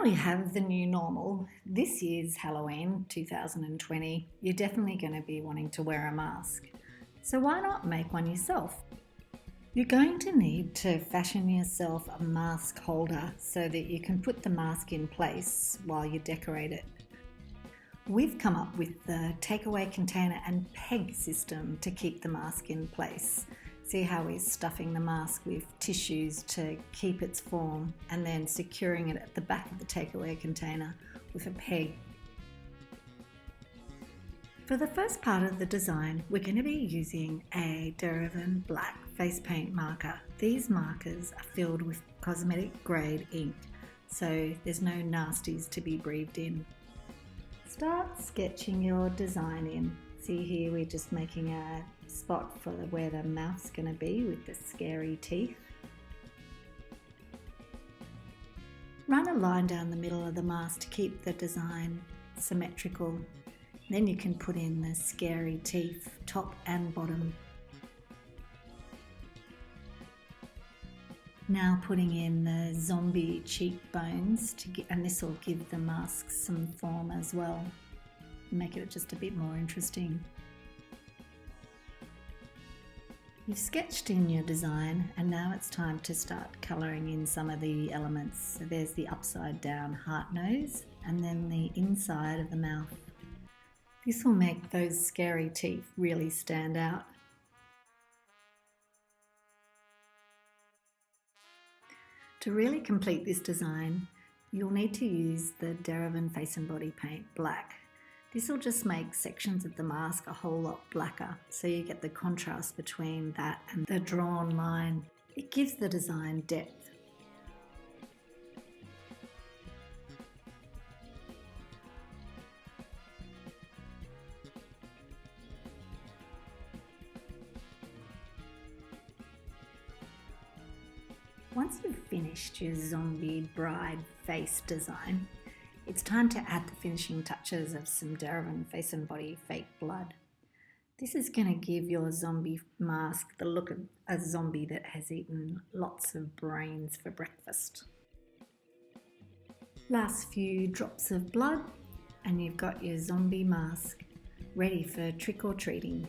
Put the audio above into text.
we have the new normal, this year's Halloween 2020, you're definitely going to be wanting to wear a mask. So why not make one yourself? You're going to need to fashion yourself a mask holder so that you can put the mask in place while you decorate it. We've come up with the takeaway container and peg system to keep the mask in place. See how we're stuffing the mask with tissues to keep its form and then securing it at the back of the takeaway container with a peg. For the first part of the design, we're going to be using a Derivan black face paint marker. These markers are filled with cosmetic grade ink, so there's no nasties to be breathed in. Start sketching your design in. See here, we're just making a spot for where the mouth's going to be with the scary teeth. Run a line down the middle of the mask to keep the design symmetrical. Then you can put in the scary teeth, top and bottom. Now putting in the zombie cheekbones, and this will give the mask some form as well. Make it just a bit more interesting. You've sketched in your design and now it's time to start colouring in some of the elements. So there's the upside down heart nose and then the inside of the mouth. This will make those scary teeth really stand out. To really complete this design, you'll need to use the Derivan Face and Body Paint Black. This will just make sections of the mask a whole lot blacker, so you get the contrast between that and the drawn line. It gives the design depth. Once you've finished your zombie bride face design, it's time to add the finishing touches of some Derivan Face and Body fake blood. This is going to give your zombie mask the look of a zombie that has eaten lots of brains for breakfast. Last few drops of blood and you've got your zombie mask ready for trick or treating.